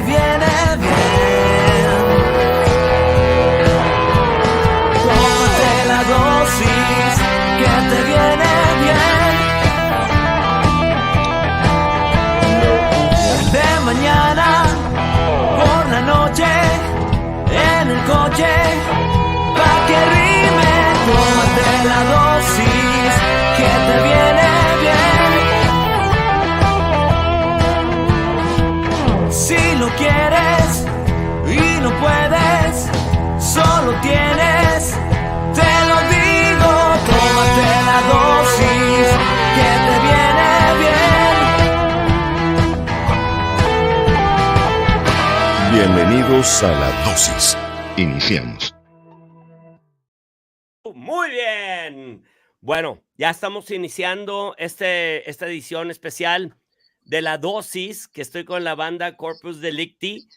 viene bien. Tómate la dosis que te viene bien. De mañana por la noche en el coche pa' que rime. Tómate la dosis que te viene bien. Si lo quieres y no puedes, solo tienes, te lo digo, tómate la dosis que te viene bien. Bienvenidos a la dosis. Iniciamos. Muy bien. Bueno, ya estamos iniciando esta edición especial de la dosis, que estoy con la banda Corpus Delicti,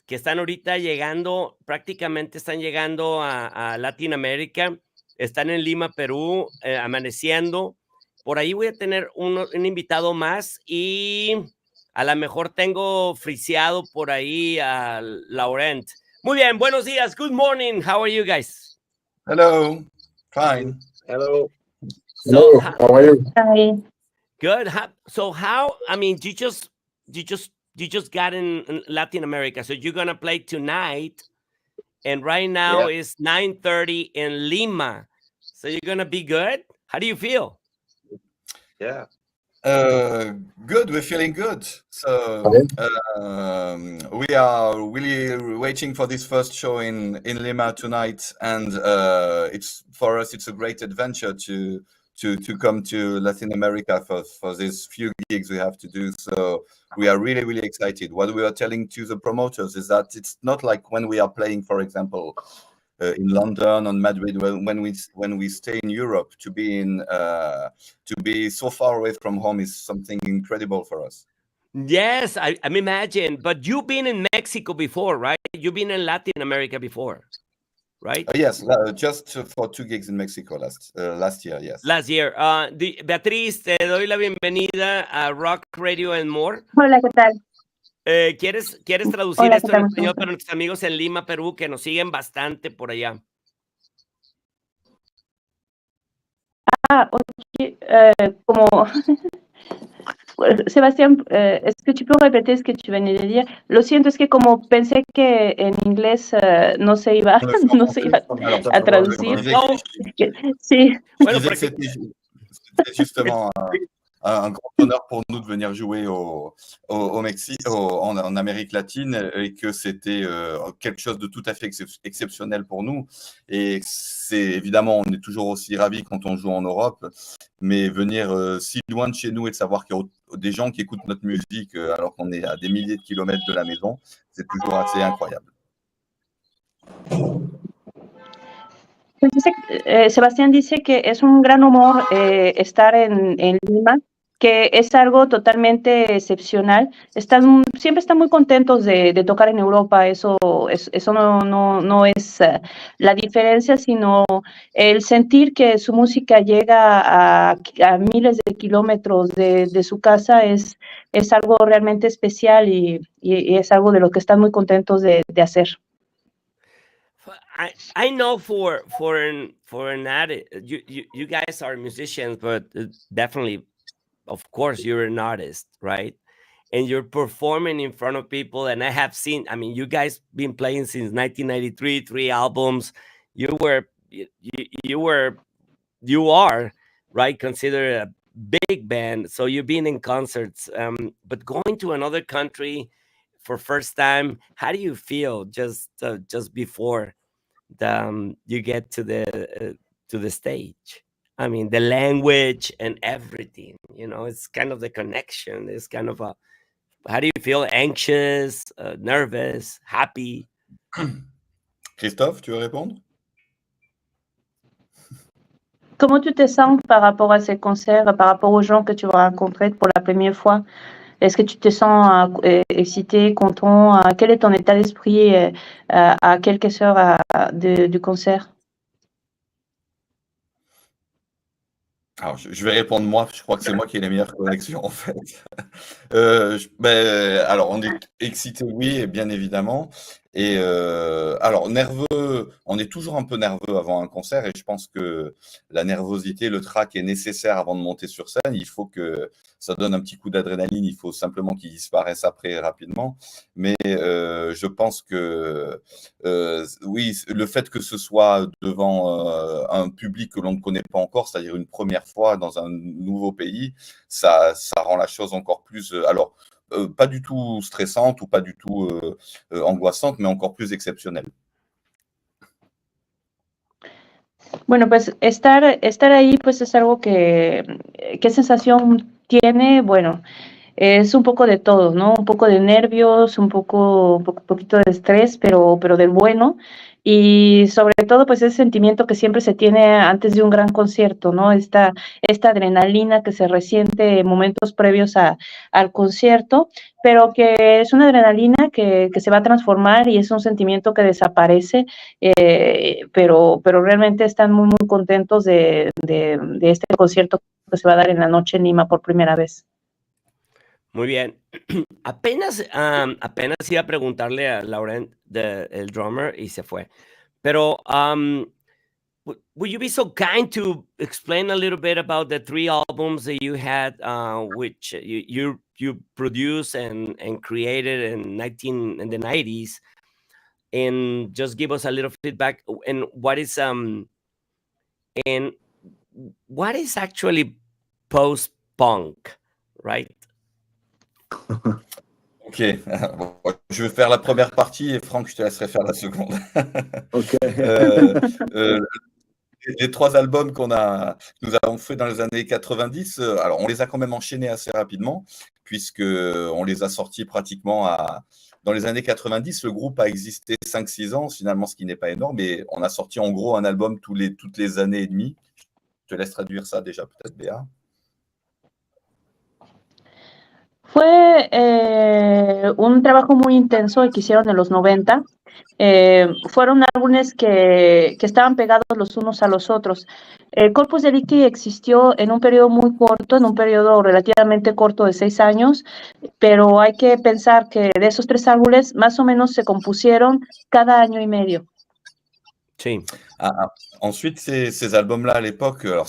que están ahorita llegando, prácticamente están llegando a Latinoamérica. Están en Lima, Perú, amaneciendo. Por ahí voy a tener un invitado más y a lo mejor tengo friseado por ahí a Laurent. Muy bien, buenos días. Good morning. How are you guys? Hello. Fine. Hello. So, How are you? Hi. good. So how? I mean, you just got in Latin America, so you're gonna play tonight, and right now it's 9:30 in Lima. So you're gonna be good. How do you feel? Yeah. Good. We're feeling good. So we are really waiting for this first show in Lima tonight, and it's for us. It's a great adventure to come to Latin America for these few gigs we have to do. So we are really excited. What we are telling to the promoters is that it's not like when we are playing, for example, in London or Madrid, when we stay in Europe, to be so far away from home is something incredible for us. Yes, I imagine. But you've been in Mexico before, right? You've been in Latin America before, right? Yes, just for 2 gigs in Mexico last year. Yes. Last year. Beatriz, te doy la bienvenida a Rock Radio and More. Hola, ¿qué tal? ¿Quieres traducir Hola, esto ¿qué en tal? español para nuestros amigos en Lima, Perú, que nos siguen bastante por allá? Ok, como... Sebastián, est-ce que tu peux répéter ce que tu venais de dire? Lo siento, es que como pensé que en inglés no se iba a traducir. Sí. Bueno, c'était justement un grand honneur pour nous de venir jouer au Mexique, en Amérique latine, et que c'était quelque chose de tout à fait exceptionnel pour nous. Et c'est évidemment, on est toujours aussi ravis quand on joue en Europe, mais venir si loin de chez nous et de savoir qu'il y a des gens qui écoutent notre musique alors qu'on est à des milliers de kilomètres de la maison, c'est toujours assez incroyable. Sebastián dice que es un gran honor estar en Lima, que es algo totalmente excepcional. Siempre están muy contentos de tocar en Europa. Eso no es la diferencia, sino el sentir que su música llega a miles de kilómetros de su casa es algo realmente especial y es algo de lo que están muy contentos de hacer. I know for an artist, you guys are musicians, but definitely, of course, you're an artist, right? And you're performing in front of people. And I have seen, I mean, you guys been playing since 1993, 3 albums. You are, right, considered a big band. So you've been in concerts, but going to another country for first time, how do you feel just before you get to the stage? I mean, the language and everything, you know, it's kind of the connection. It's kind of how do you feel? Anxious, nervous, happy? Christophe, tu veux répondre? Comment tu te sens par rapport à ces concerts, par rapport aux gens que tu vas rencontrer pour la première fois? Est-ce que tu te sens excité, content? Quel est ton état d'esprit à quelques heures du concert? Alors, je vais répondre moi, je crois que c'est moi qui ai les meilleures connexions en fait. Alors on est excité, oui, et bien évidemment. Et alors nerveux, on est toujours un peu nerveux avant un concert et je pense que la nervosité, le trac est nécessaire avant de monter sur scène. Il faut que ça donne un petit coup d'adrénaline, il faut simplement qu'il disparaisse après rapidement. Mais je pense que oui, le fait que ce soit devant un public que l'on ne connaît pas encore, c'est-à-dire une première fois dans un nouveau pays, ça rend la chose encore plus, alors pas du tout stressante ou pas du tout angoissante, mais encore plus exceptionnelle. Bueno, pues estar ahí pues es algo ¿qué sensación tiene? Bueno, es un poco de todo, ¿no? Un poco de nervios, un poquito de estrés, pero del bueno. Y sobre todo, pues ese sentimiento que siempre se tiene antes de un gran concierto, ¿no? Esta adrenalina que se resiente en momentos previos al concierto, pero que es una adrenalina que se va a transformar y es un sentimiento que desaparece, pero realmente están muy, muy contentos de este concierto que se va a dar en la noche en Lima por primera vez. Muy bien. Apenas iba a preguntarle a Laurent, el drummer, y se fue. Pero would you be so kind to explain a little bit about the 3 albums that you had, which you produced and created in the 90s, and just give us a little feedback and what is actually post-punk, right? Ok, bon, je vais faire la première partie et Franck, je te laisserai faire la seconde. Ok. Les 3 albums que nous avons fait dans les années 90, alors on les a quand même enchaînés assez rapidement, puisqu'on les a sortis pratiquement dans les années 90. Le groupe a existé 5-6 ans, finalement, ce qui n'est pas énorme, mais on a sorti en gros un album toutes les années et demie. Je te laisse traduire ça déjà, peut-être, Béa. Fue un trabajo muy intenso que hicieron en los 90. Fueron álbumes que estaban pegados los unos a los otros. Corpus Delicti existió en un periodo muy corto, en un periodo relativamente corto de 6 años, pero hay que pensar que de esos 3 álbumes más o menos se compusieron cada año y medio. Sí. Ensuite, ces albums-là, à l'époque, alors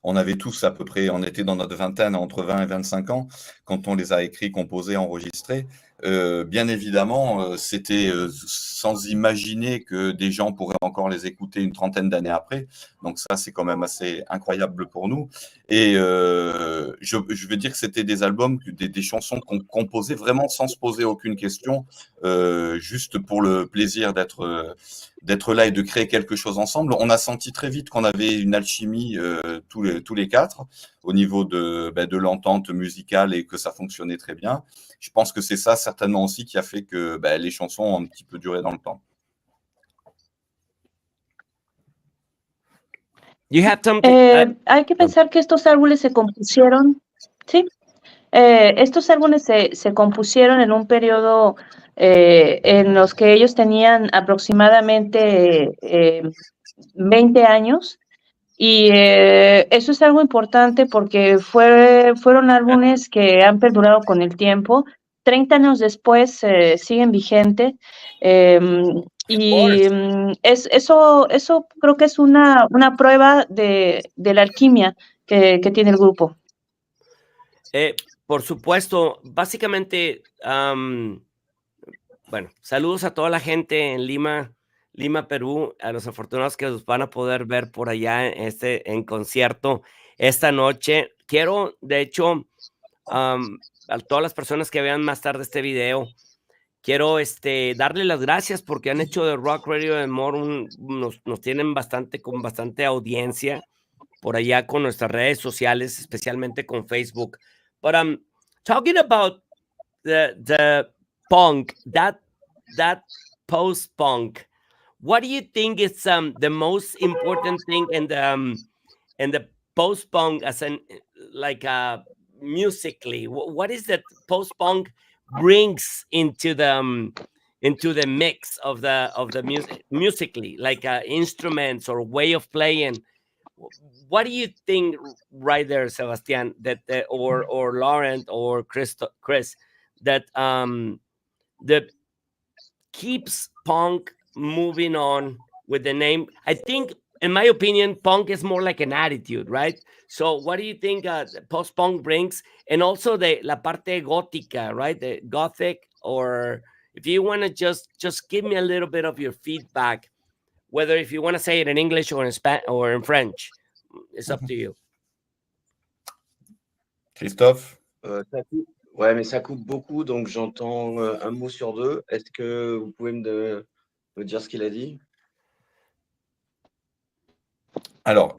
on avait tous à peu près, on était dans notre vingtaine, entre 20 et 25 ans, quand on les a écrits, composés, enregistrés. Bien évidemment, c'était sans imaginer que des gens pourraient encore les écouter une trentaine d'années après. Donc ça, c'est quand même assez incroyable pour nous. Et je veux dire que c'était des albums, des chansons qu'on composait vraiment sans se poser aucune question, juste pour le plaisir d'être là et de créer quelque chose ensemble. On a senti très vite qu'on avait une alchimie tous les 4 au niveau de l'entente musicale et que ça fonctionnait très bien. Je pense que c'est ça certainement aussi qui a fait que les chansons ont un petit peu duré dans le temps. Hay que pensar que estos álbumes se compusieron, ¿sí? Estos álbumes se compusieron en un periodo en los que ellos tenían aproximadamente 20 años. Y eso es algo importante porque fueron álbumes que han perdurado con el tiempo. 30 años después siguen vigentes. Y eso creo que es una prueba de la alquimia que tiene el grupo. Por supuesto, básicamente, bueno, saludos a toda la gente en Lima, Perú, a los afortunados que los van a poder ver por allá en concierto esta noche. Quiero, de hecho, a todas las personas que vean más tarde este video, quiero darle las gracias porque han hecho de Rock Radio and More nos tienen con bastante audiencia por allá con nuestras redes sociales, especialmente con Facebook. But talking about the punk, that post-punk, what do you think is the most important thing in the post-punk as musically? What is that post-punk brings into the mix of the music musically, like instruments or way of playing? what do you think right there, Sebastian, that or Laurent or Chris, that that keeps punk moving on with the name? I think, in my opinion, punk is more like an attitude, right? So what do you think post-punk brings? And also la parte gótica, right? The gothic, or if you want to just give me a little bit of your feedback, whether if you want to say it in English or in Spanish or in French, it's up to you. Christophe? Ouais, mais ça coupe beaucoup, donc j'entends un mot sur deux. Est-ce que vous pouvez me dire ce qu'il a dit? Alors,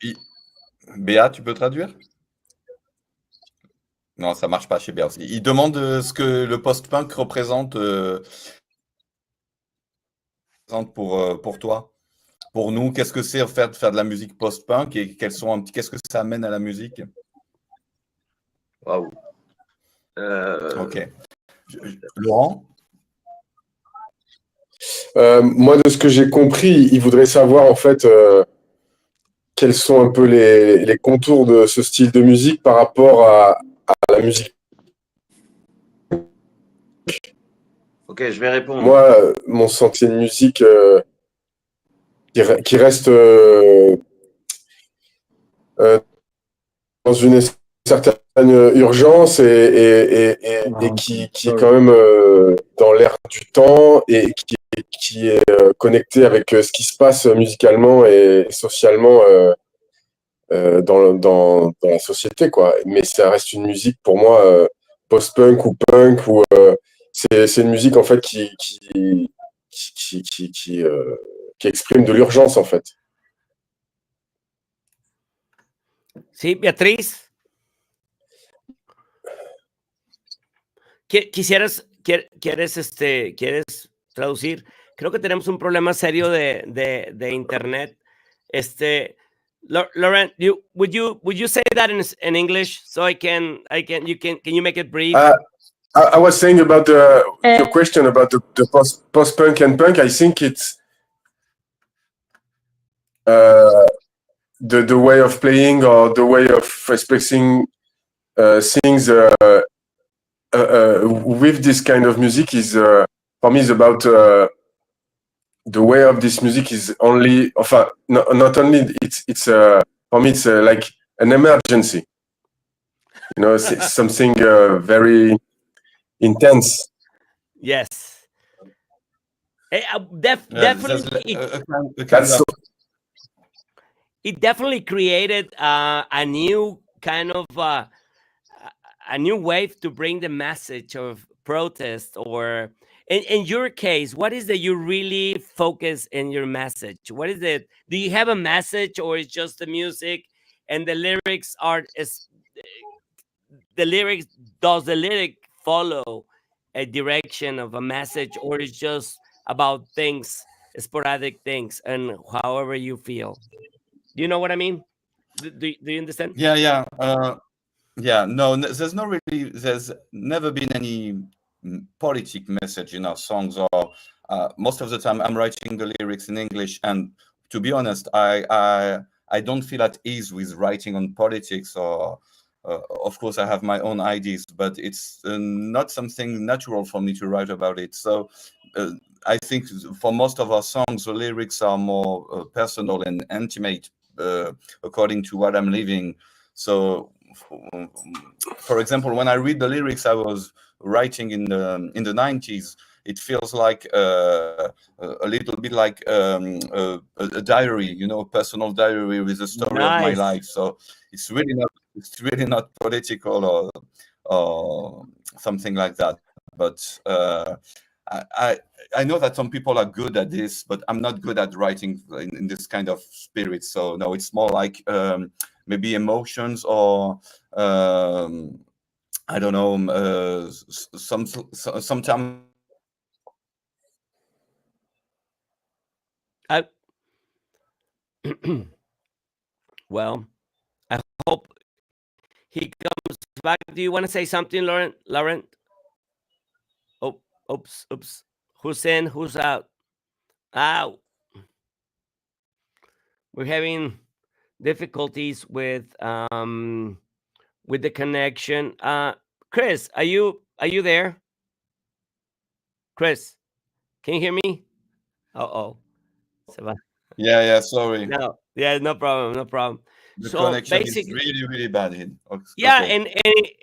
Béa, tu peux traduire? Non, ça marche pas chez Béa aussi. Il demande ce que le post-punk représente pour toi. Pour nous, qu'est-ce que c'est faire de la musique post-punk et qu'est-ce que ça amène à la musique? Waouh. Ok. Laurent? Moi, de ce que j'ai compris, il voudrait savoir en fait quels sont un peu les contours de ce style de musique par rapport à la musique. Ok, je vais répondre. Moi, mon sentier de musique qui reste dans une certaine urgence et qui est quand même dans l'air du temps et qui est connecté avec ce qui se passe musicalement et socialement dans la société, quoi. Mais ça reste une musique pour moi post-punk ou punk ou c'est une musique en fait qui exprime de l'urgence en fait. Sí, Beatriz. ¿Quieres traducir? Creo que tenemos un problema serio de internet. Laurent, would you say that in English so can you make it brief? I was saying about your question about the post-punk and punk. I think it's the way of playing or the way of expressing things with this kind of music is for me is about the way of this music is only not only it's for me it's like an emergency, you know. It's something very intense. Yes. Definitely. It definitely created a new kind of a new wave to bring the message of protest. Or in your case, what is that you really focus in your message? What is it? Do you have a message, or is just the music and the lyrics does the lyric follow a direction of a message, or is just about things, sporadic things, and however you feel? Do you know what I mean? Do you understand? Yeah. No, there's never been any politic message in our songs, or most of the time I'm writing the lyrics in English, and to be honest, I don't feel at ease with writing on politics, or of course I have my own ideas, but it's not something natural for me to write about it. So I think for most of our songs, the lyrics are more personal and intimate, according to what I'm living. So for example, when I read the lyrics I was writing in the 90s, it feels like a little bit like a diary, you know, a personal diary with a story of my life. So it's really not political or something like that. But I know that some people are good at this, but I'm not good at writing in this kind of spirit. So no, it's more like maybe emotions, or I don't know, sometimes. Well, I hope he comes back. Do you want to say something, Laurent? Oh, oops. Who's in? Who's out? We're having difficulties with the connection. Chris, are you there? Chris, can you hear me? Uh-oh. Yeah, sorry. No, yeah, no problem. The So connection is basically, really, really bad here. yeah, Okay.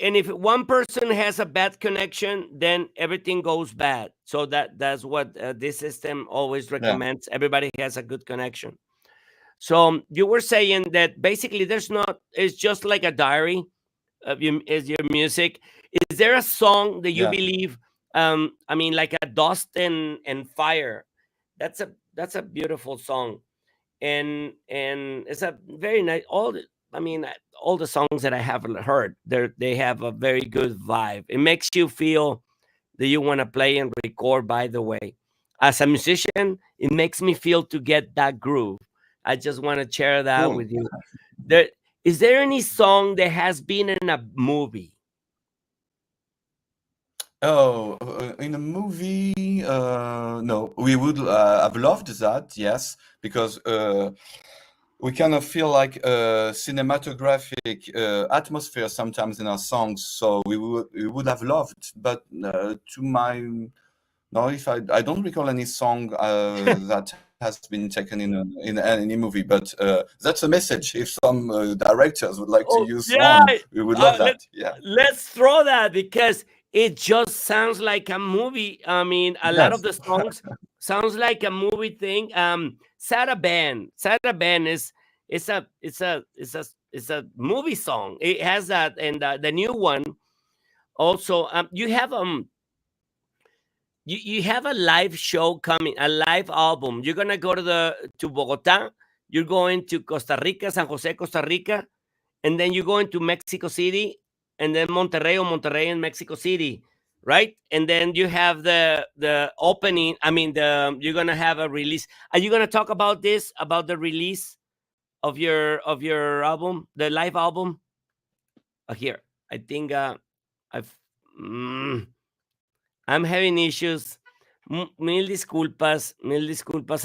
and if one person has a bad connection, then everything goes bad. So that's what this system always recommends. Everybody has a good connection. So you were saying that basically it's just like a diary of is your music. Is there a song that you Yeah. believe, I mean, like a Dust and Fire? That's a beautiful song. And it's a very nice, all the songs that I have heard, they have a very good vibe. It makes you feel that you want to play and record. By the way, as a musician, it makes me feel to get that groove. I just want to share that Cool. with you. Is there any song that has been in a movie? Oh, in a movie, no. We would have loved that, yes, because we kind of feel like a cinematographic atmosphere sometimes in our songs. So we would have loved, but if I don't recall any song that has been taken in any movie. But that's a message. If some directors would like to use one, we would love that. Let's throw that, because it just sounds like a movie. I mean, a lot of the songs sounds like a movie thing. Sada Band is a movie song. It has that, and the new one also. You have a live show coming, a live album. You're gonna go to Bogotá. You're going to Costa Rica, San Jose, Costa Rica, and then you're going to Mexico City, and then Monterrey and Mexico City, right? And then you have the opening. I mean, you're gonna have a release. Are you gonna talk about this, about the release of your album, the live album? Here, I think I'm having issues. Mil disculpas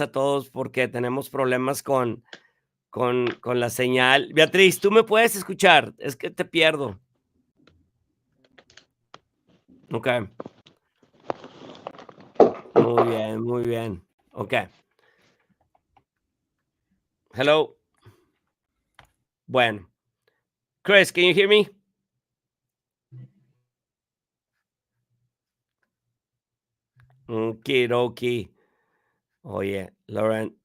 a todos, porque tenemos problemas con la señal. Beatriz, ¿tú me puedes escuchar? Es que te pierdo. Ok. Muy bien. Ok. Hello. Bueno. Chris, can you hear me? Okidoki. Oye, Lauren,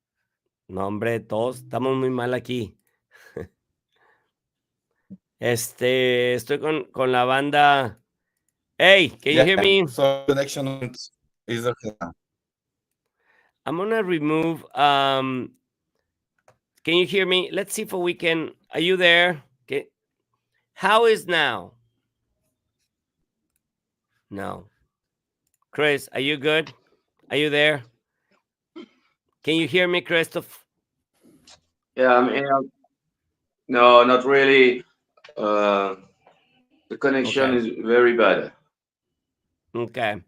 no, hombre, todos estamos muy mal aquí. Estoy con la banda. Hey, can you hear me? So connection is okay. I'm gonna remove. Can you hear me? Let's see if we can. Are you there? Okay. How is now? No. Chris, are you good? Are you there? Can you hear me, Christoph? Yeah, I'm here. No, not really. The connection is very bad. Okay.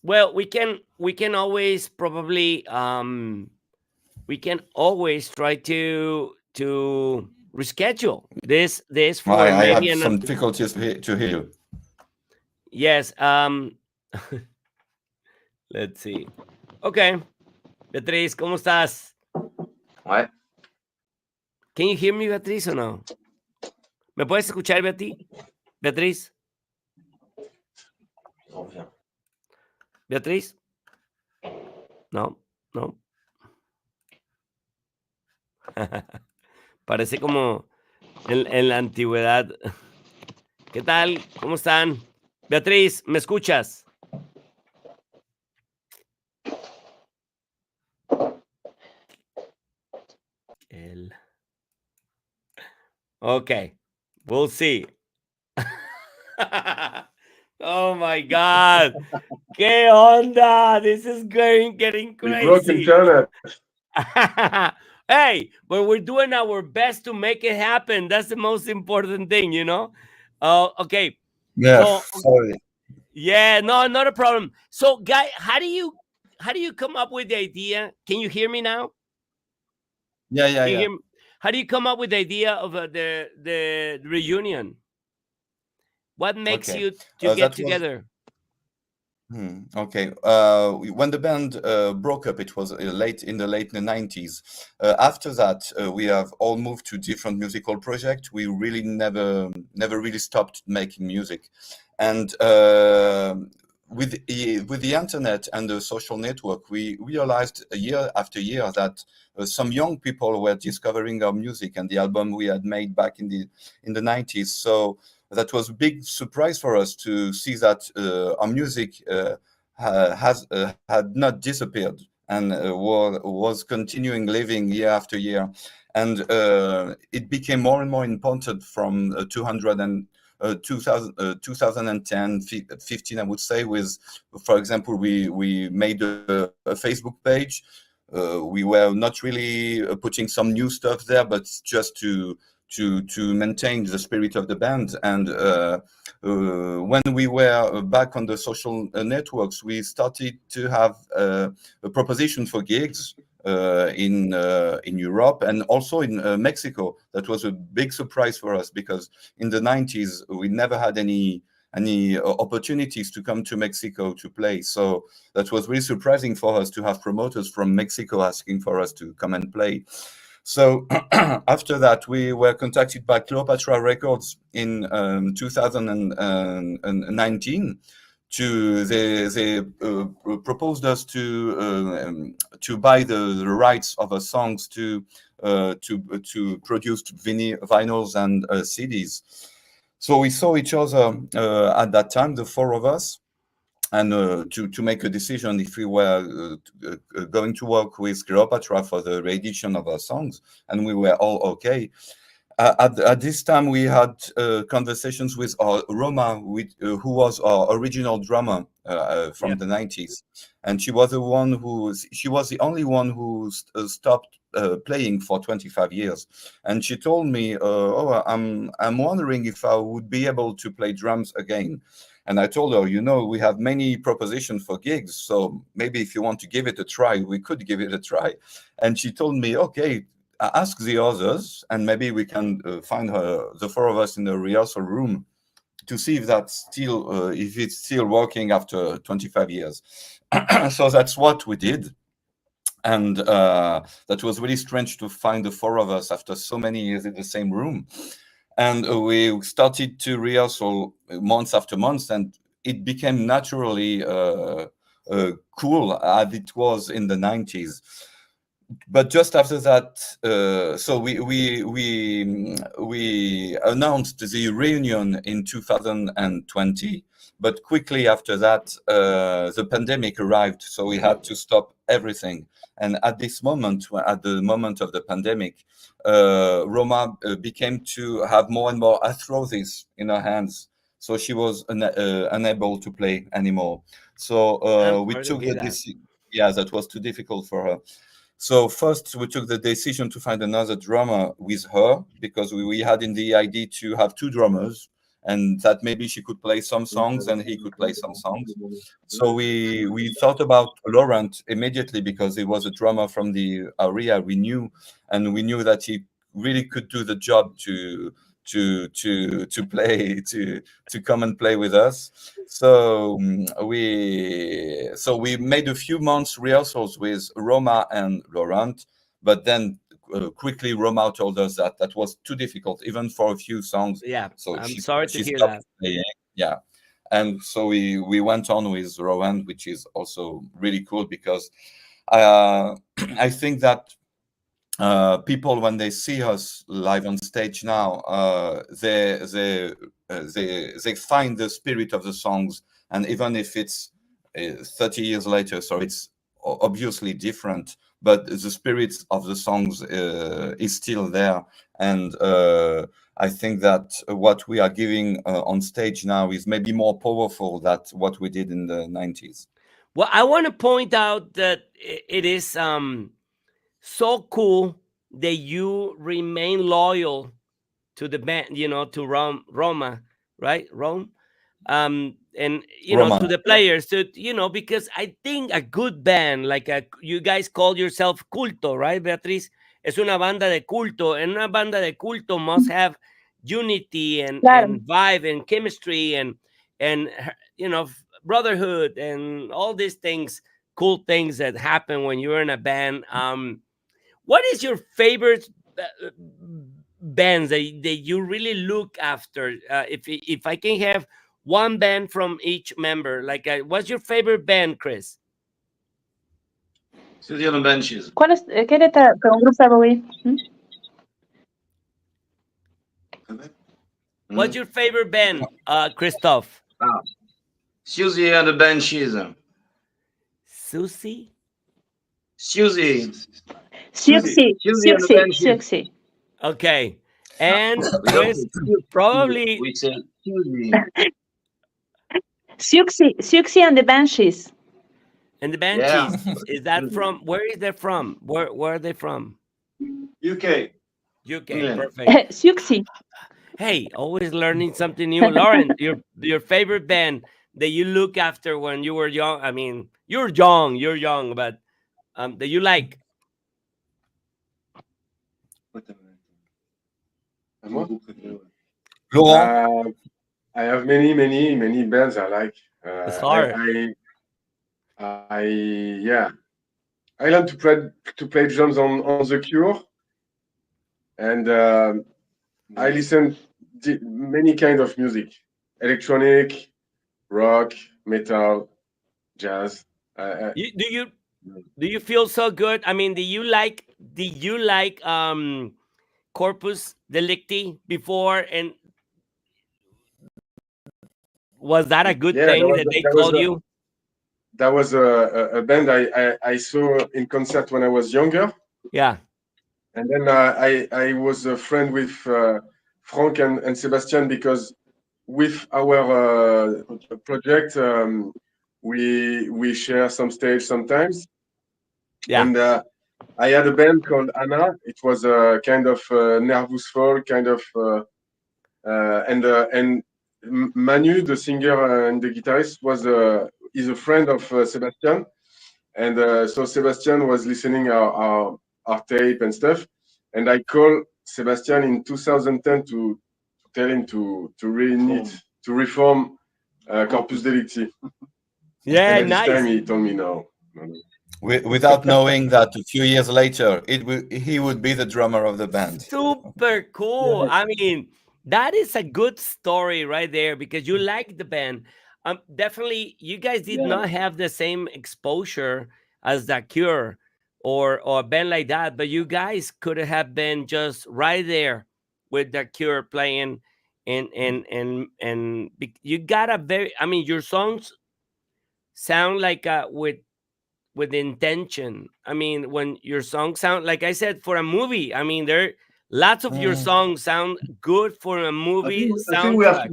Well, we can always probably we can always try to reschedule this for I maybe have some difficulties to hear you. Yes. Let's see. Okay. Beatriz, ¿cómo estás? Ouais. Can you hear me, Beatriz, o no? ¿Me puedes escuchar, Beatriz? Beatriz? No. Parece como en la antigüedad. ¿Qué tal? ¿Cómo están? Beatriz, ¿me escuchas? Okay, we'll see. Oh my God. ¿Qué onda? This is getting crazy. We broke internet. Hey, but we're doing our best to make it happen. That's the most important thing, you know? Okay. Yeah, sorry. Yeah, no, not a problem. So, Guy, how do you come up with the idea? Can you hear me now? Yeah. How do you come up with the idea of the reunion? What makes Okay. you to get That was together? okay. When the band broke up, it was late in the late 90s. After that, we have all moved to different musical projects. We really never really stopped making music, and with the internet and the social network, we realized year after year that some young people were discovering our music and the album we had made back in the 90s. So that was a big surprise for us to see that our music had not disappeared and was continuing living year after year, and it became more and more important from 2010, 15, I would say. With, for example, we made a Facebook page. We were not really putting some new stuff there, but just to maintain the spirit of the band. And when we were back on the social networks, we started to have a proposition for gigs in Europe and also in Mexico. That was a big surprise for us, because in the 90s we never had any opportunities to come to Mexico to play. So that was really surprising for us to have promoters from Mexico asking for us to come and play. So after that, we were contacted by Cleopatra Records in 2019. They proposed us to buy the rights of our songs to produce vinyls and CDs. So we saw each other at that time, the four of us, and to make a decision if we were going to work with Cleopatra for the reedition of our songs, and we were all okay. At this time, we had conversations with Roma, who was our original drummer from the 90s, and she was the only one who stopped playing for 25 years. And she told me, "Oh, I'm wondering if I would be able to play drums again." And I told her, we have many propositions for gigs, so maybe if you want to give it a try, we could give it a try. And she told me, "Okay, ask the others, and maybe we can find the four of us in the rehearsal room to see if it's still working after 25 years." So that's what we did. And that was really strange to find the four of us after so many years in the same room. And we started to rehearsal months after months, and it became naturally cool as it was in the 90s. But just after that, so we announced the reunion in 2020. But quickly after that, the pandemic arrived, so we had to stop everything. And at this moment, at the moment of the pandemic, Roma became to have more and more arthrosis in her hands, so she was unable to play anymore. So we took the decision. Yeah, that was too difficult for her. So first, we took the decision to find another drummer with her, because we had in the idea to have two drummers, and that maybe she could play some songs and he could play some songs. So we thought about Laurent immediately, because he was a drummer from the area we knew, and we knew that he really could do the job to play, to come and play with us. So we made a few months rehearsals with Roma and Laurent, but then quickly Roma told us that was too difficult, even for a few songs. Yeah, so I'm she sorry to hear stopped that. playing. Yeah. And so we went on with Rowan, which is also really cool, because I think that people, when they see us live on stage now, they find the spirit of the songs, and even if it's 30 years later, so it's obviously different, but the spirit of the songs is still there. And I think that what we are giving on stage now is maybe more powerful than what we did in the 90s. Well, I want to point out that it is so cool that you remain loyal to the band, to Roma, right? Rome. And Roma. to the players, because I think a good band, like you guys call yourself culto, right, Beatriz? es una banda de culto. En una banda de culto must have unity and vibe and chemistry and you know, brotherhood and all these things, cool things that happen when you're in a band. What is your favorite bands that you really look after? If I can have one band from each member, like what's your favorite band, Chris? Susie on the Benches. ¿Cuál es, qué letra un grupo favorito? What's your favorite band, Christoph? Susie and the Benches. Susie? Susie. Siouxsie. Okay. And Chris, probably... We say Susie. Siouxsie and the Banshees. And the Banshees, is that from, where is that from? Where are they from? UK. Perfect. Siouxsie. Hey, always learning something new. Lauren, your favorite band that you look after when you were young? I mean, you're young, but that you like? Laurent? I have many bands I like. It's hard. I learned to play drums on The Cure, and I listen to many kind of music: electronic, rock, metal, jazz. Do you feel so good? I mean, do you like Corpus Delicti before, and was that a good thing that they called you? That was a band I saw in concert when I was younger. Yeah. And then I was a friend with Frank and Sebastian, because with our project, we share some stage sometimes. Yeah. And I had a band called Anna. It was a kind of nervous folk, kind of, and Manu, the singer and the guitarist, is a friend of Sebastian. And so Sebastian was listening our tape and stuff, and I called Sebastian in 2010 to tell him to really need to reform Corpus Delicti. Yeah, and nice. This time he told me no. Without knowing that a few years later he would be the drummer of the band. Super cool. I mean, that is a good story right there, because you like the band. Definitely, you guys did not have the same exposure as The Cure or a band like that, but you guys could have been just right there with The Cure playing, and you got a very, I mean, your songs sound like with intention. I mean, when your songs sound, like I said, for a movie, I mean, there lots of your songs sound good for a movie soundtrack.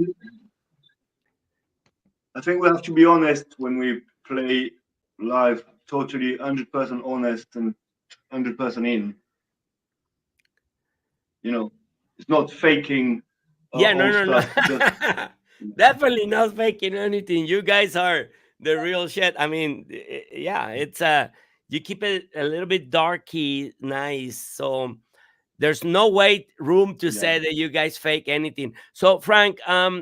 I think we have to be honest when we play live, totally 100% honest and 100% in. You know, it's not faking. No. Definitely not faking anything. You guys are the real shit. I mean, yeah, it's you keep it a little bit darky, nice. So there's no room to say that you guys fake anything. So Frank,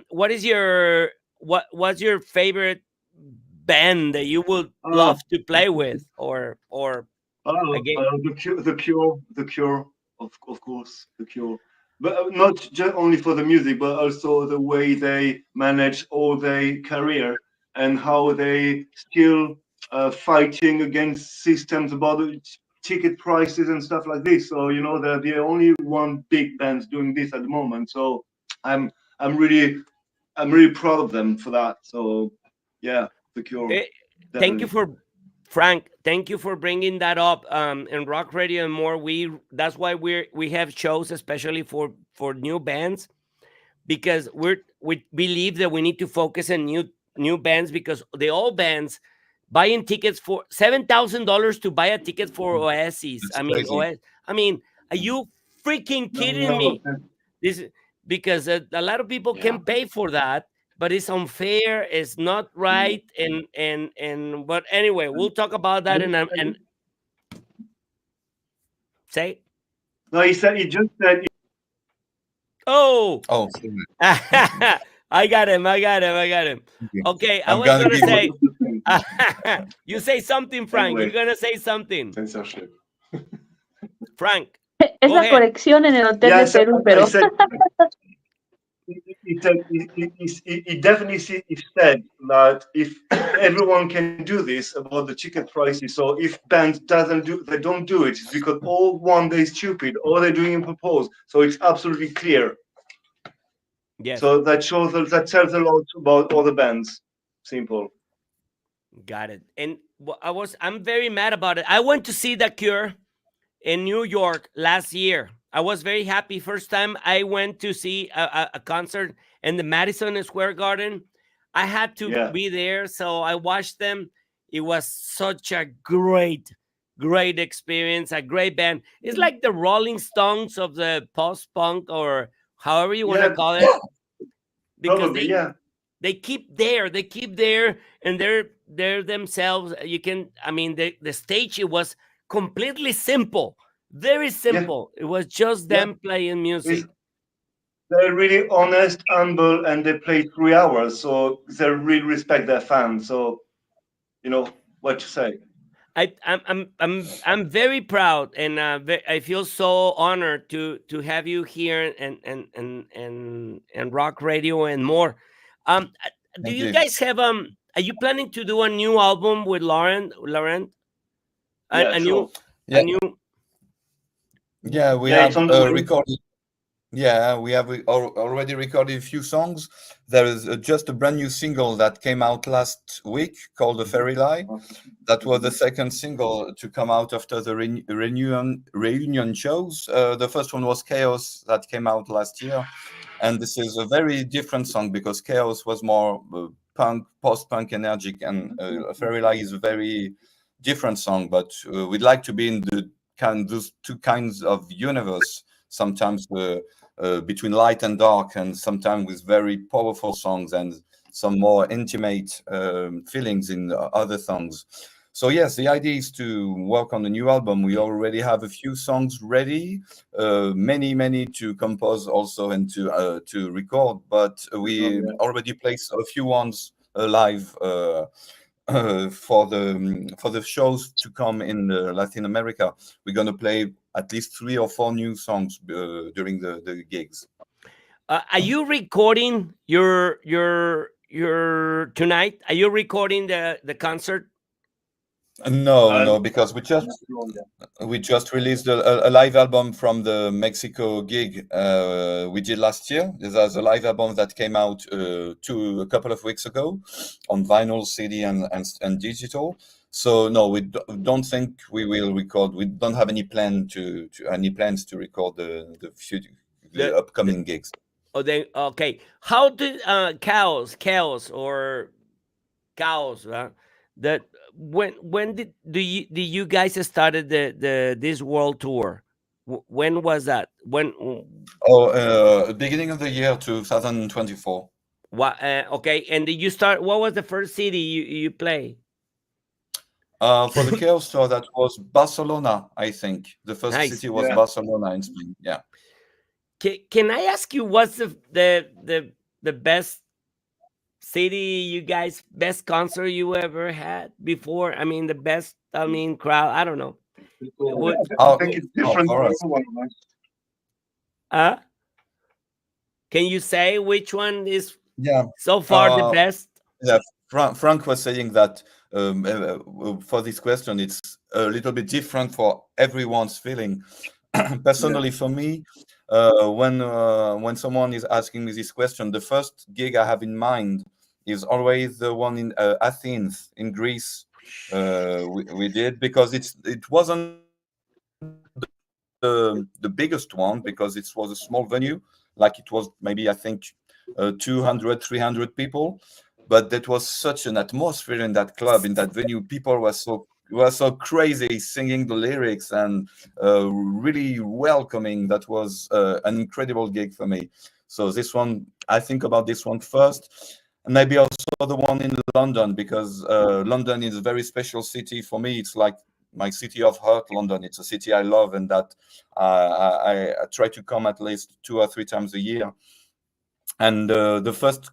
what's your favorite band that you would love to play with, or again? The Cure, of course, The Cure. But not just only for the music, but also the way they manage all their career and how they still fighting against systems about ticket prices and stuff like this. So they're the only one big band doing this at the moment. So I'm really proud of them for that. So yeah, The Cure. Thank you for Frank. Thank you for bringing that up in Rock Radio and more. That's why we have shows, especially for new bands, because we believe that we need to focus on new bands, because the old bands buying tickets for $7,000 to buy a ticket for Oasis. I mean, are you freaking kidding me? This because a lot of people can pay for that, but it's unfair. It's not right, and but anyway, we'll talk about that and say. No, he just said. Oh, sorry. I got him. Okay, I I'm was gonna gonna give say. You say something, Frank. Anyway. You're gonna say something, Censorship. Frank. Es Go la ahead. corrección en el hotel Yeah, de Perú, I pero said. He definitely said that if everyone can do this about the ticket prices, so if bands don't do it, it's because all one they're stupid or they're doing a propose. So it's absolutely clear. Yes. So that tells a lot about all the bands. Simple. Got it. And I'm very mad about it. I went to see The Cure in New York last year. I was very happy. First time I went to see a concert in the Madison Square Garden. I had to be there, so I watched them. It was such a great experience, a great band. It's like the Rolling Stones of the post-punk, or however you want to call it. Because Probably, they keep there, and they're themselves. You can, I mean, the stage, it was completely simple, very simple. It was just them playing music. They're really honest, humble, and they play 3 hours, so they really respect their fans. So, you know what to say. I'm very proud, and I feel so honored to have you here and Rock Radio and more. Do you guys have are you planning to do a new album with Laurent? A new. Yeah, we have recorded. Yeah, we have already recorded a few songs. There is just a brand new single that came out last week called "The Fairy Lie." That was the second single to come out after the reunion shows. The first one was "Chaos" that came out last year, and this is a very different song because "Chaos" was more punk, post-punk, energic, and "Fairy Lie" is a very different song. But we'd like to be in those two kinds of universe. Sometimes between light and dark, and sometimes with very powerful songs and some more intimate feelings in other songs. So yes, the idea is to work on a new album. We already have a few songs ready, many to compose also and to record, but we already placed a few ones live for the shows to come in Latin America. We're going to play at least 3 or 4 new songs during the gigs. Are you recording your tonight? Are you recording the concert? No, because we just released a live album from the Mexico gig we did last year. There's a live album that came out a couple of weeks ago on vinyl, CD, and digital. So no, we don't think we will record. We don't have any plans to record the upcoming gigs. Oh, then okay. How did Chaos that when did you guys started this world tour? When was that? Beginning of the year 2024. Okay, and did you start? What was the first city you play? For the Chaos tour, that was Barcelona, I think. The first city was Barcelona in Spain. Yeah. Can I ask you what's the best city you guys, best concert you ever had before? I mean, the best, crowd. I don't know. I think it's different for us. Can you say which one is so far the best? Yeah, Frank was saying that for this question, it's a little bit different for everyone's feeling. Personally, for me, when someone is asking me this question, the first gig I have in mind is always the one in Athens in Greece. We did, because it wasn't the biggest one, because it was a small venue, like it was maybe, I think, 200, 300 people, but that was such an atmosphere in that club, in that venue. People were so crazy singing the lyrics and really welcoming. That was an incredible gig for me. So this one, I think about this one first, and maybe also the one in London, because London is a very special city for me. It's like my city of heart, London. It's a city I love, and that I try to come at least 2 or 3 times a year. And the first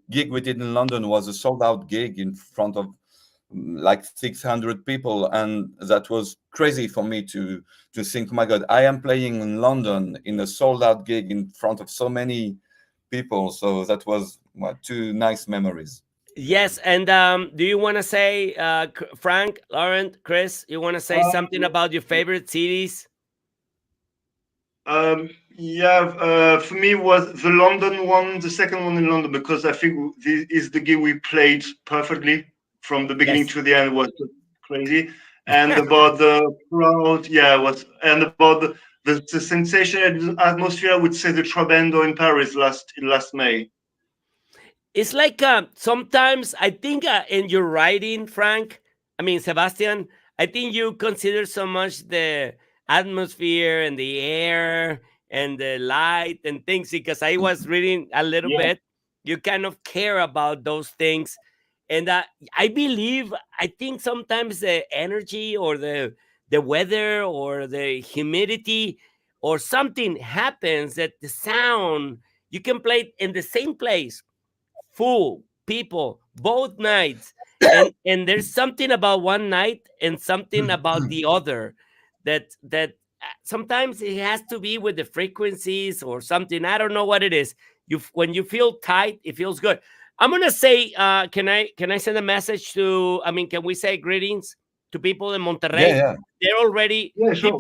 gig we did in London was a sold-out gig in front of like 600 people, and that was crazy for me to think, my God, I am playing in London in a sold-out gig in front of so many people. So that was 2 nice memories. Yes, and do you want to say, Frank, Laurent, Chris, you want to say something about your favorite cities? Yeah, for me was the London one, the second one in London, because I think this is the gig we played perfectly from the beginning to the end. Was crazy. And about the crowd, and about the sensation and atmosphere, I would say the Trabendo in Paris last May. It's like sometimes I think in your writing, Frank, I mean, Sebastian, I think you consider so much the atmosphere and the air and the light and things, because I was reading a little bit. You kind of care about those things. And I believe, I think sometimes the energy or the weather or the humidity or something happens that the sound, you can play it in the same place, full people, both nights. And there's something about one night and something about the other that sometimes it has to be with the frequencies or something. I don't know what it is. When you feel tight, it feels good. I'm gonna say, can I send a message to? I mean, can we say greetings to people in Monterrey? Yeah. They're already sure.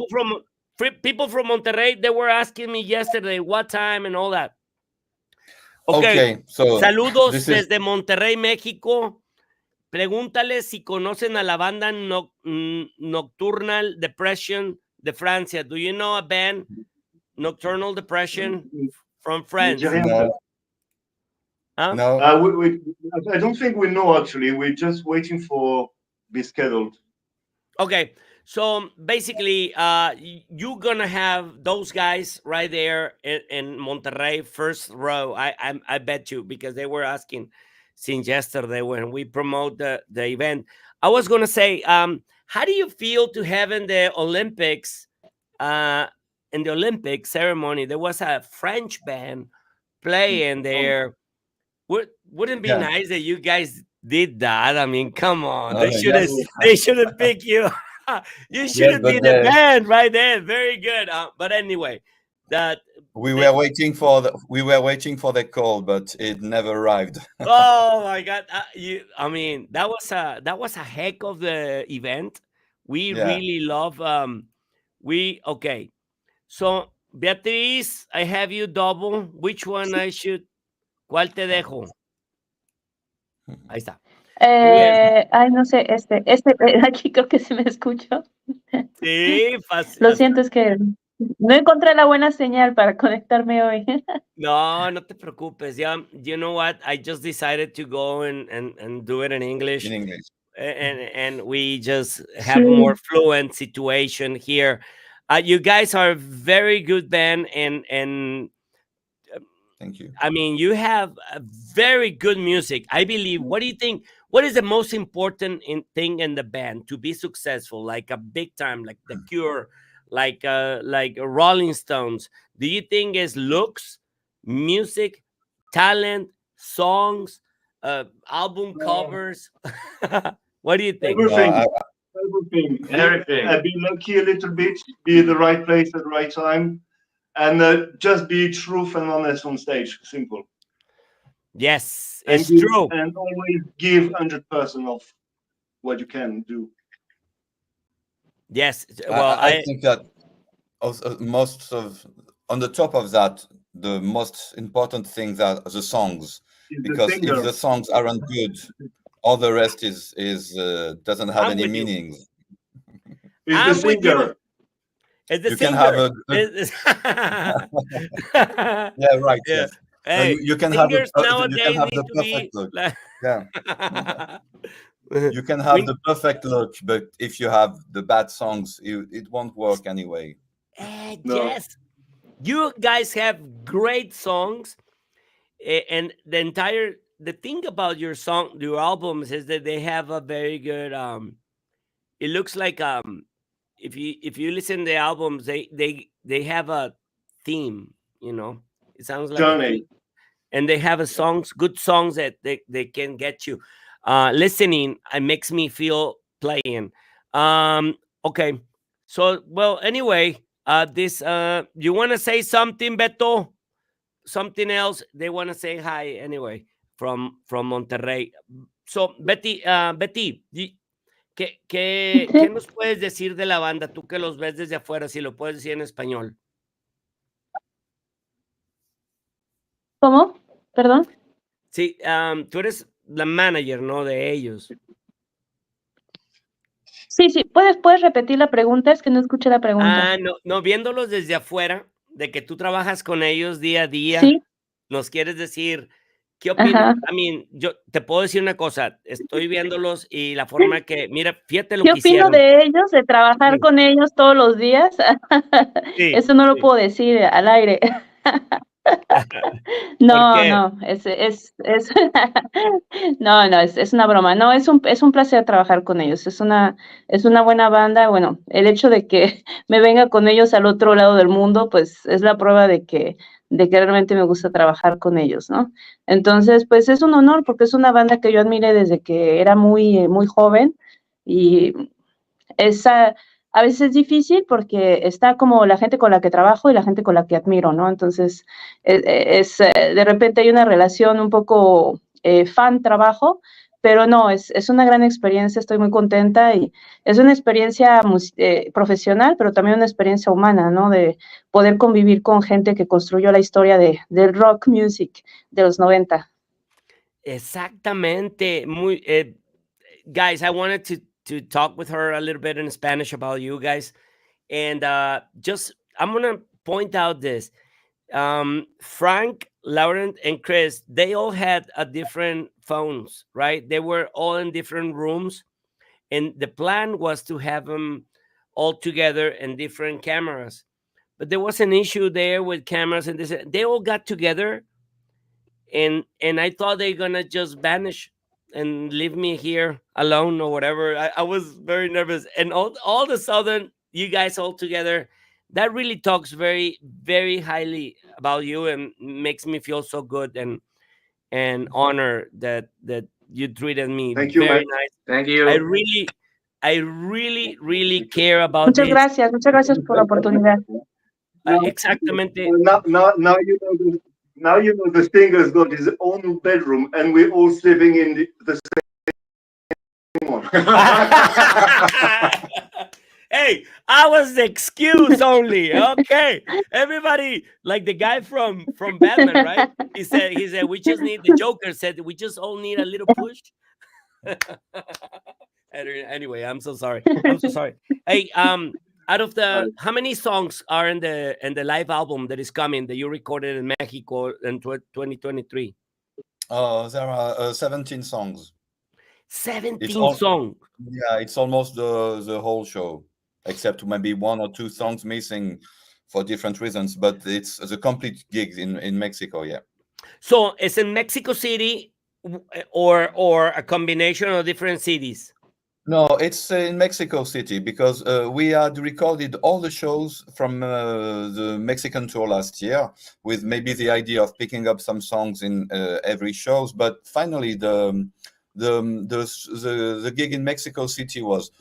people from Monterrey. They were asking me yesterday what time and all that. Okay, so saludos desde Monterrey, México. Pregúntale si conocen a la banda Nocturnal Depression de Francia. Do you know a band, Nocturnal Depression, from France? No. Huh? No. I don't think we know, actually. We're just waiting for be scheduled. Okay, so basically, you're gonna have those guys right there in Monterrey, first row. I bet you, because they were asking since yesterday when we promote the event. I was gonna say, how do you feel to have in the Olympics, in the Olympic ceremony, there was a French band playing there? Wouldn't it be nice that you guys did that? I mean, come on, they shouldn't pick you. You shouldn't be the band right there. Very good. But anyway, we were waiting for the call, but it never arrived. Oh my God! I mean, that was a heck of the event. We really love. Okay. So Beatriz, I have you double. Which one I should? ¿Cuál te dejo? Ahí está. Ay, no sé, aquí creo que se me escuchó. Sí, fácil. Lo siento, es que no encontré la buena señal para conectarme hoy. No te preocupes. Yeah, you know what? I just decided to go and do it in English. In English. And we just have a more fluent situation here. You guys are a very good band, and thank you. I mean, you have a very good music, I believe. What do you think? What is the most important thing in the band to be successful, like a big time, like The Cure, like Rolling Stones? Do you think is looks, music, talent, songs, album covers? What do you think? Everything. Be lucky a little bit, be at the right place at the right time, and just be truth and honest on stage. Simple. Yes, it's true. And always give 100% of what you can do. Yes. Well, I think that on the top of that, the most important thing are the songs, because if the songs aren't good, all the rest is doesn't have any meaning. I'm the singer. It's the you singer. Yeah, right. Yeah. Yes. Hey, you can have singers nowadays need the to perfect be. look. Yeah. You can have the perfect look, but if you have the bad songs, it won't work anyway. No. Yes, you guys have great songs, and the thing about your albums is that they have a very good it looks like if you listen to the albums, they have a theme, you know. It sounds like a Journey. theme. And they have a good songs that they can get you listening. It makes me feel playing. Okay, so well, anyway, this you want to say something, Beto? Something else? They want to say hi anyway from Monterrey. So Betty, ¿qué nos puedes decir de la banda? Tú que los ves desde afuera, si lo puedes decir en español. ¿Cómo? ¿Perdón? Sí, tú eres la manager, ¿no? De ellos. Sí, ¿puedes repetir la pregunta? Es que no escuché la pregunta. No, viéndolos desde afuera, de que tú trabajas con ellos día a día, Sí. nos quieres decir, ¿qué opinas? Ajá. I mean, yo te puedo decir una cosa, estoy viéndolos y la forma que, mira, fíjate lo ¿Qué que opino hicieron. de ellos, de trabajar Sí. con ellos todos los días? Sí, Eso no lo sí. puedo decir al aire. ¿Por No, qué? no, no, es una broma. No, es un placer trabajar con ellos. Es una buena banda. Bueno, el hecho de que me venga con ellos al otro lado del mundo, pues es la prueba de que realmente me gusta trabajar con ellos, ¿no? Entonces, pues es un honor porque es una banda que yo admiré desde que era muy, muy joven y a veces es difícil porque está como la gente con la que trabajo y la gente con la que admiro, ¿no? Entonces, de repente hay una relación un poco fan-trabajo, pero no, es una gran experiencia, estoy muy contenta y es una experiencia profesional, pero también una experiencia humana, ¿no? De poder convivir con gente que construyó la historia del rock music de los 90. Exactamente. Guys, I wanted to talk with her a little bit in Spanish about you guys. And I'm going to point out this. Frank, Lauren, and Chris, they all had different phones, right? They were all in different rooms. And the plan was to have them all together in different cameras. But there was an issue there with cameras, and they all got together. And I thought they're going to just vanish and leave me here alone or whatever. I was very nervous. And all of a sudden, you guys all together, that really talks very, very highly about you and makes me feel so good and honor that you treated me Thank you, very man. nice. Thank you. I really care about Muchas this. gracias por la oportunidad. Exactamente. Now you know the singer's got his own bedroom, and we're all sleeping in the same one. Hey, I was the excuse only. Okay, everybody, like the guy from Batman, right? He said we just need, the Joker said we just all need a little push. Anyway, I'm so sorry. Hey, out of how many songs are in the live album that is coming that you recorded in Mexico in 2023? There are 17 songs. 17 songs. Yeah, it's almost the whole show, except maybe one or two songs missing for different reasons. But it's the complete gig in Mexico. Yeah. So it's in Mexico City, or a combination of different cities. No, it's in Mexico City because we had recorded all the shows from the Mexican tour last year, with maybe the idea of picking up some songs in every shows. But finally, the gig in Mexico City was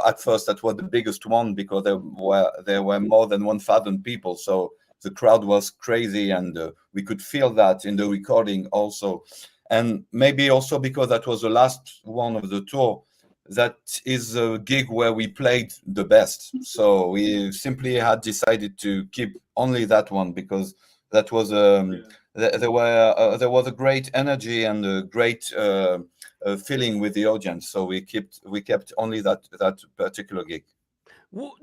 at first that was the biggest one because there were more than 1,000 people. So the crowd was crazy, and we could feel that in the recording also. And maybe also because that was the last one of the tour, that is a gig where we played the best. So we simply had decided to keep only that one because that was there was a great energy and a great feeling with the audience. So we kept only that particular gig.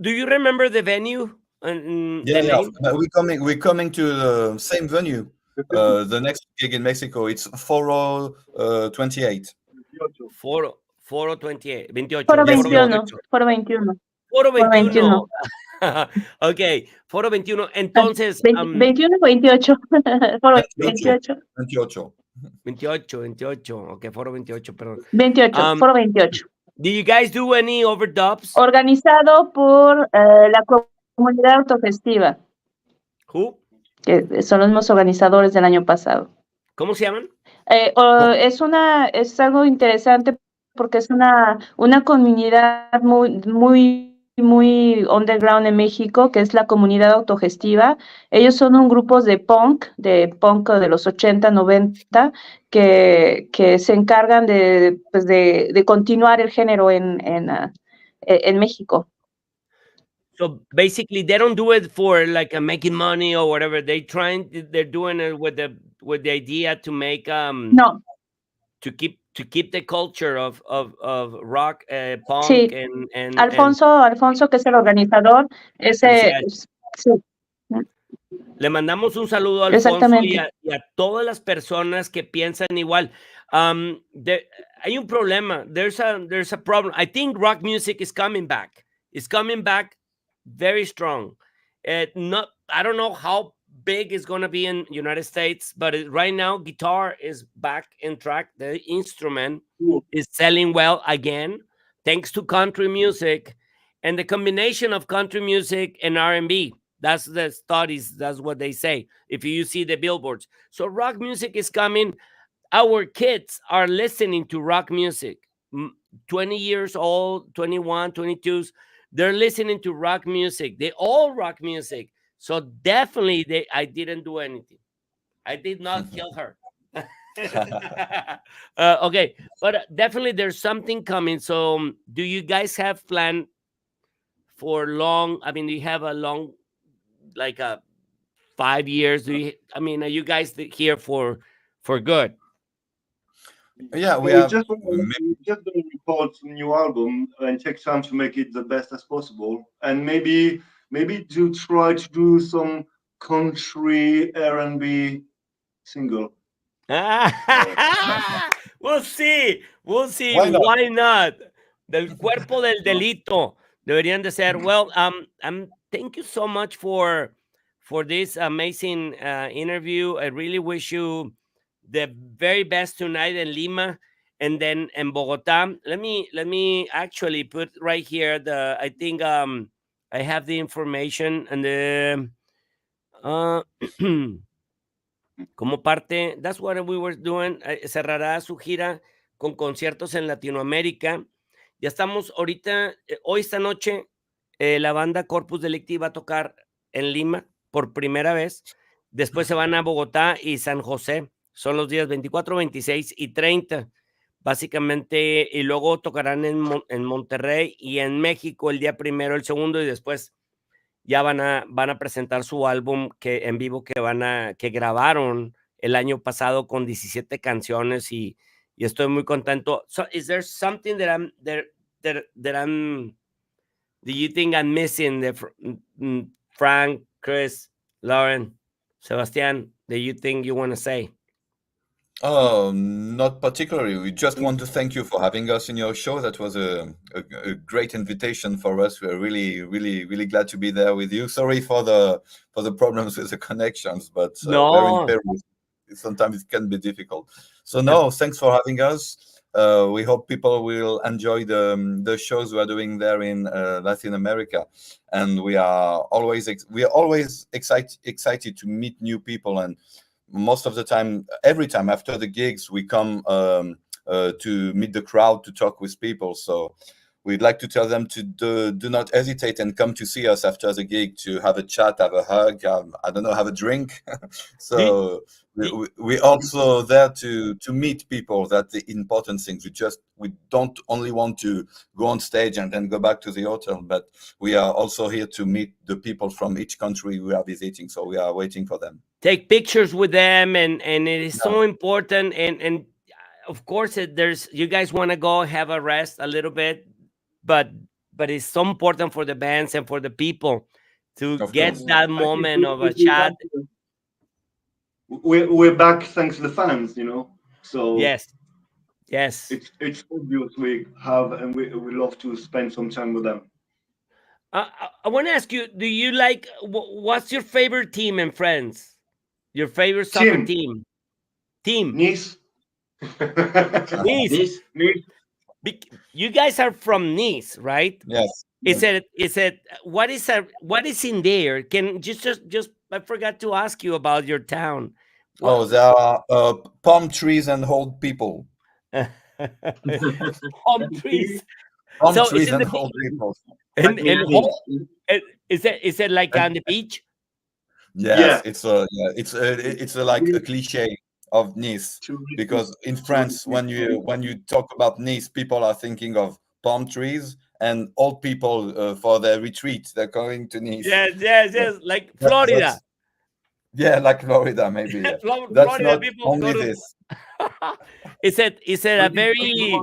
Do you remember the venue? Yeah. We're coming to the same venue. The next gig in Mexico, it's Foro 28. Foro 28. 28. Foro Yes, 21. Foro 21. Foro 21. 21. Ok, Foro 21. Entonces. 21 o 28. Foro 28. 28. 28. Ok, Foro 28, perdón. 28. Foro 28. Did you guys do any overdubs? Organizado por la comunidad autogestiva, Who? que son los mismos organizadores del año pasado. ¿Cómo se llaman? Es algo interesante porque es una comunidad muy underground en México, que es la comunidad autogestiva. Ellos son un grupo de punk de los 80, 90, que se encargan de continuar el género en México. So basically, they don't do it for like making money or whatever. They're doing it with the idea to make No. to keep the culture of rock, punk, Sí. and Alfonso, que es el organizador, sí. Le mandamos un saludo a Alfonso y a todas las personas que piensan igual. Hay un problema. There's a problem. I think rock music is coming back. It's coming back very strong. I don't know how big it's going to be in United States, but right now guitar is back in track. The instrument is selling well again, thanks to country music and the combination of country music and R&B. That's the studies. That's what they say. If you see the billboards. So rock music is coming. Our kids are listening to rock music. 20 years old, 21, 22s. They're listening to rock music. They all rock music. So definitely I didn't do anything. I did not kill her. Okay. But definitely there's something coming. So do you guys have planned for long? I mean, do you have a long, like 5 years? Are you guys here for good? Yeah, we just going to record a new album and take time to make it the best as possible, and maybe to try to do some country R&B single. We'll see. Why not? Del cuerpo del delito deberían de ser. Well, thank you so much for this amazing interview. I really wish you the very best tonight in Lima and then in Bogotá. Let me actually put right here I think I have the information and the como parte, that's what we were doing. Cerrará su gira con conciertos en Latinoamérica. Ya estamos ahorita, hoy esta noche, la banda Corpus Delicti va a tocar en Lima por primera vez. Después se van a Bogotá y San José. Son los días 24, 26 y 30, básicamente, y luego tocarán en Monterrey y en México el día primero, el segundo, y después ya van a presentar su álbum en vivo que grabaron el año pasado con 17 canciones y estoy muy contento. So, is there something that do you think I'm missing? Frank, Chris, Lauren, Sebastián, do you think you want to say? Oh, not particularly. We just want to thank you for having us in your show. That was a great invitation for us. We're really glad to be there with you. Sorry for the problems with the connections, but we're in Paris. Sometimes it can be difficult. So no, thanks for having us. We hope people will enjoy the shows we are doing there in Latin America, and we are always excited to meet new people. And most of the time, every time after the gigs, we come to meet the crowd, to talk with people. So we'd like to tell them to do not hesitate and come to see us after the gig, to have a chat, have a hug, have a drink. So we're also there to meet people. That's the important thing. We don't only want to go on stage and then go back to the hotel, but we are also here to meet the people from each country we are visiting. So we are waiting for them. Take pictures with them, and it is so important. And of course, you guys want to go have a rest a little bit, but it's so important for the bands and for the people to get that moment of a chat. We're back thanks to the fans, So yes, it's obvious we have, and we love to spend some time with them. I want to ask you: do you like what's your favorite team in France? Your favorite soccer team? Nice. Nice. You guys are from Nice, right? Yes. Is it what is in there? Can just I forgot to ask you about your town. Oh, there are palm trees and old people. Palm trees. Palm So trees is it and old people. and is it like on the beach? Yes, it's like a cliche of Nice, because in France, when you talk about Nice, people are thinking of palm trees and old people for their retreat. They're going to Nice. Yes. Like Florida. Yeah, like Florida, maybe. Yeah. Florida That's not people only go to. this. Is it a very?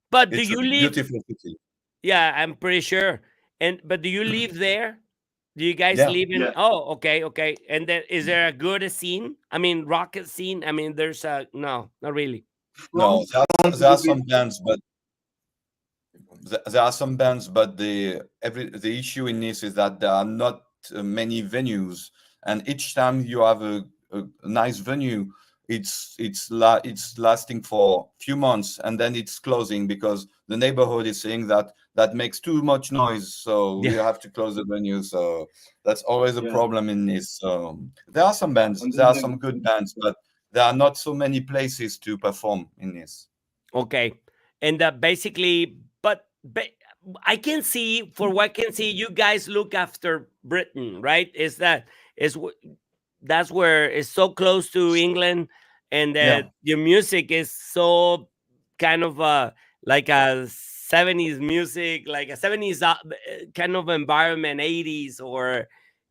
But do It's a you live? beautiful city. Yeah, I'm pretty sure. But do you live there? Do you guys Yeah. live in? Yeah. Oh, okay. And then is there a good scene? I mean, rocket scene. I mean, there's no, not really. No, there are some bands, but the issue in Nice is that there are not many venues, and each time you have a nice venue, it's lasting for a few months, and then it's closing because the neighborhood is saying that makes too much noise, so we have to close the venue. So that's always a problem in Nice. So there are some bands, there are some good bands, but there are not so many places to perform in Nice. Okay, and basically, but I can see, for what I can see, you guys look after Britain, right? That's where it's so close to England, and that your music is so kind of like a 70s music, like a 70s kind of environment, 80s, or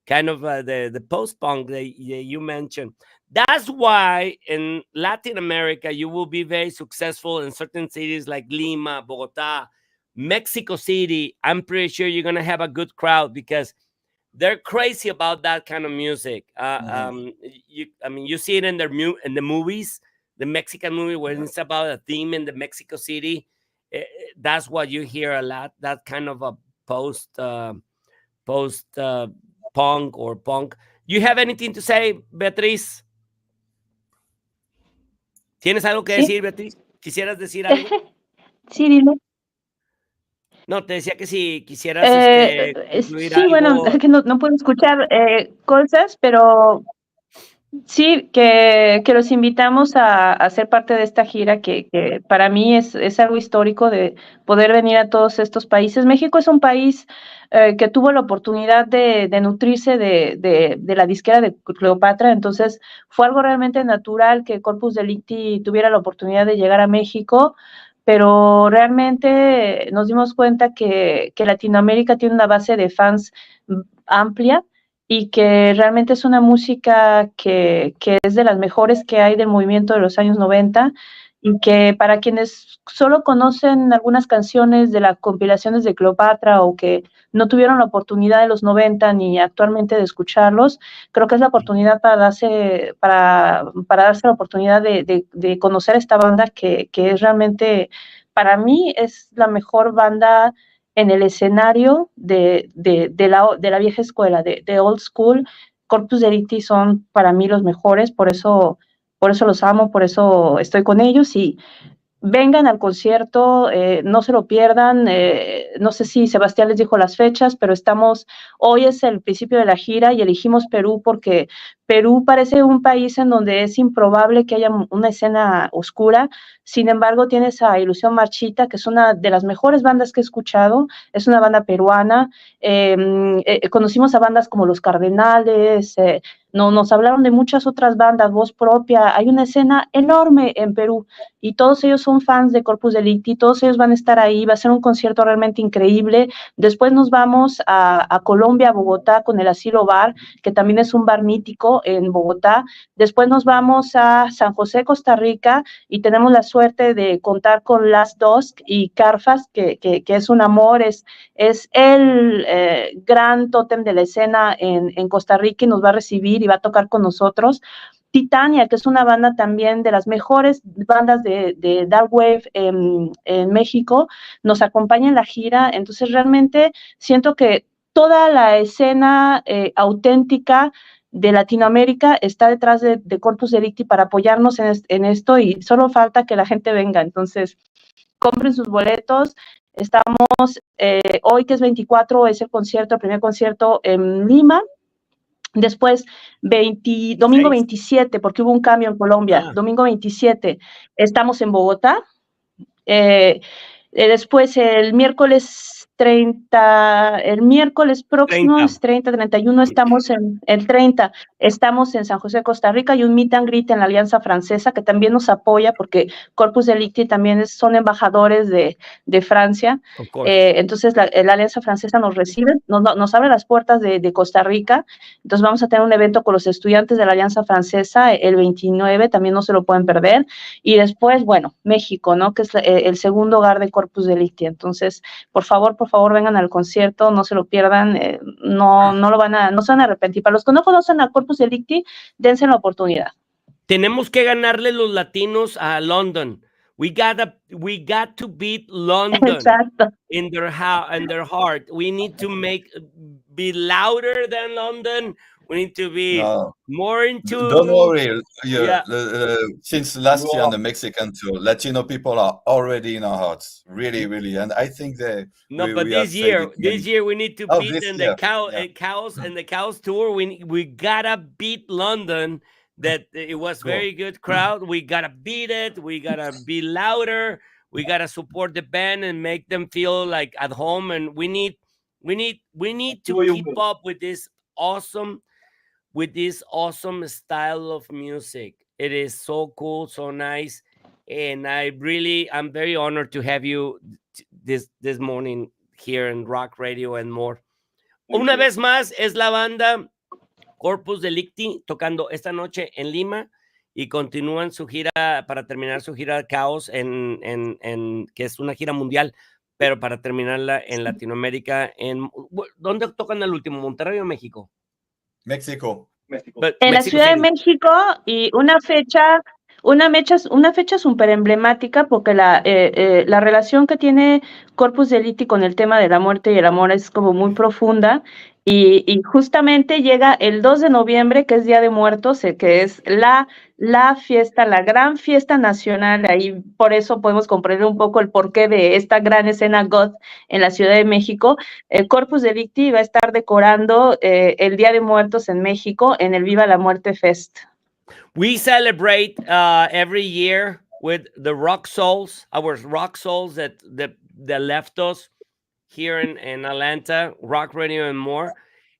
kind of the post-punk that you mentioned. That's why in Latin America, you will be very successful in certain cities like Lima, Bogotá, Mexico City. I'm pretty sure you're going to have a good crowd because they're crazy about that kind of music. You see it in the movies, the Mexican movie, when it's about a theme in the Mexico City. That's what you hear a lot. That kind of a post punk or punk. You have anything to say, Beatriz? ¿Tienes algo que decir, Beatriz? ¿Quisieras decir algo? Sí, dime. No, te decía que si quisieras incluir sí, bueno, algo. es que no puedo escuchar cosas, pero sí, que los invitamos a ser parte de esta gira que para mí es algo histórico de poder venir a todos estos países. México es un país que tuvo la oportunidad de nutrirse de la disquera de Cleopatra, entonces fue algo realmente natural que Corpus Delicti tuviera la oportunidad de llegar a México, pero realmente nos dimos cuenta que Latinoamérica tiene una base de fans amplia y que realmente es una música que es de las mejores que hay del movimiento de los años 90 y que para quienes solo conocen algunas canciones de las compilaciones de Cleopatra o que no tuvieron la oportunidad de los 90 ni actualmente de escucharlos, creo que es la oportunidad para darse la oportunidad de conocer esta banda que es realmente, para mí, es la mejor banda en el escenario de la vieja escuela, de old school. Corpus Delicti son para mí los mejores, por eso los amo, por eso estoy con ellos y vengan al concierto, no se lo pierdan. No sé si Sebastián les dijo las fechas, pero hoy es el principio de la gira y elegimos Perú porque Perú parece un país en donde es improbable que haya una escena oscura. Sin embargo, tiene esa Ilusión Marchita, que es una de las mejores bandas que he escuchado. Es una banda peruana. Conocimos a bandas como Los Cardenales, nos hablaron de muchas otras bandas, Voz Propia. Hay una escena enorme en Perú y todos ellos son fans de Corpus Delicti, todos ellos van a estar ahí, va a ser un concierto realmente increíble. Después nos vamos a Colombia, a Bogotá, con el Asilo Bar, que también es un bar mítico en Bogotá. Después nos vamos a San José, Costa Rica, y tenemos la suerte de contar con Last Dusk y Carfas, que es un amor, es el gran tótem de la escena en Costa Rica y nos va a recibir y va a tocar con nosotros. Titania, que es una banda también de las mejores bandas de Dark Wave en México, nos acompaña en la gira. Entonces realmente siento que toda la escena auténtica de Latinoamérica está detrás de Corpus Delicti para apoyarnos en esto, y solo falta que la gente venga. Entonces, compren sus boletos. Estamos, hoy que es 24, es el primer concierto en Lima. Después, domingo 27, porque hubo un cambio en Colombia, domingo 27, estamos en Bogotá. Después, el miércoles 30, el miércoles próximo, 31, estamos en el 30, estamos en San José, Costa Rica, y un meet and greet en la Alianza Francesa, que también nos apoya, porque Corpus Delicti también son embajadores de Francia. Entonces, la Alianza Francesa nos recibe, nos abre las puertas de Costa Rica. Entonces, vamos a tener un evento con los estudiantes de la Alianza Francesa el 29, también no se lo pueden perder. Y después, bueno, México, ¿no? Que es el segundo hogar de Corpus Delicti. Entonces, por favor, vengan al concierto, no se lo pierdan, no se van a arrepentir. Para los que no conocen a Corpus Delicti, dense la oportunidad. Tenemos que ganarle los latinos a London. We got to beat London. Exacto. in their heart. We need to be louder than London. We need to be more into. Don't worry. Since last year on the Mexican tour, Latino people are already in our hearts, really, really. And I think this year we need to beat the Cows and the Cows tour. We gotta beat London. That it was very good crowd. We gotta beat it. We gotta be louder. We gotta support the band and make them feel like at home. And we need to keep up with this awesome style of music. It is so cool, so nice, and I'm very honored to have you this morning here in Rock Radio and more. Una vez más, es la banda Corpus Delicti tocando esta noche en Lima, y continúan su gira para terminar su gira Caos, que es una gira mundial, pero para terminarla en Latinoamérica. ¿Dónde tocan el último? ¿Monterrey o México? México. En la Ciudad de México, y una fecha súper emblemática, porque la relación que tiene Corpus Delicti con el tema de la muerte y el amor es como muy profunda, y justamente llega el 2 de noviembre, que es Día de Muertos, que es la fiesta, la gran fiesta nacional. Ahí por eso podemos comprender un poco el porqué de esta gran escena goth en la Ciudad de México. Corpus Delicti va a estar decorando el Día de Muertos en México en el Viva la Muerte Fest. We celebrate every year with the rock souls, our rock souls that left us here in Atlanta, Rock Radio and more.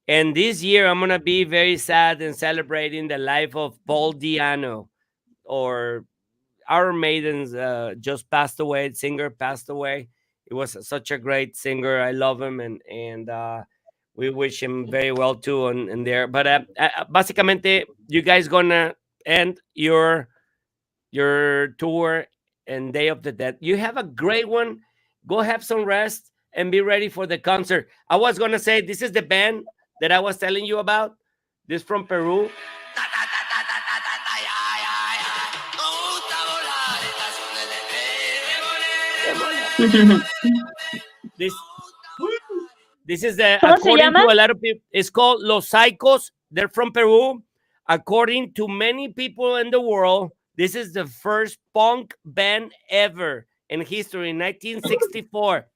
And this year, I'm going to be very sad and celebrating the life of Paul Di'Anno, or Iron Maiden's just passed away. Singer passed away. He was such a great singer. I love him, and we wish him very well too in there. But básicamente, you guys gonna end your tour and Day of the Dead. You have a great one. Go have some rest and be ready for the concert. I was gonna say, this is the band that I was telling you about. This from Peru. This is according to a lot of people, it's called Los Psychos. They're from Peru. According to many people in the world, this is the first punk band ever in history, in 1964.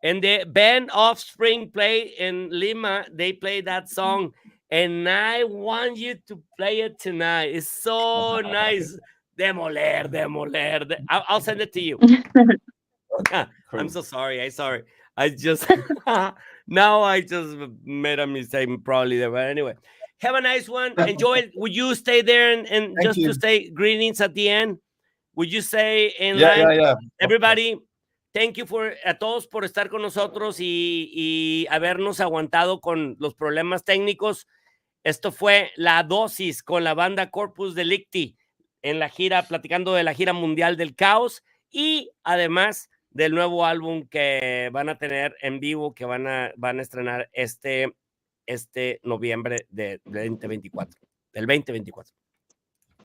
And the band Offspring played in Lima. They played that song, and I want you to play it tonight. It's so nice. Demoler. I'll send it to you. I'm so sorry. I just now I just made a mistake probably there. But anyway, have a nice one. Enjoy it. Would you stay there and just to say greetings at the end? Would you say in line? Yeah. Everybody, thank you a todos por estar con nosotros y habernos aguantado con los problemas técnicos. Esto fue La Dosis con la banda Corpus Delicti en la gira, platicando de la gira mundial del caos, y además del nuevo álbum que van a tener en vivo, que van a estrenar este noviembre del 2024.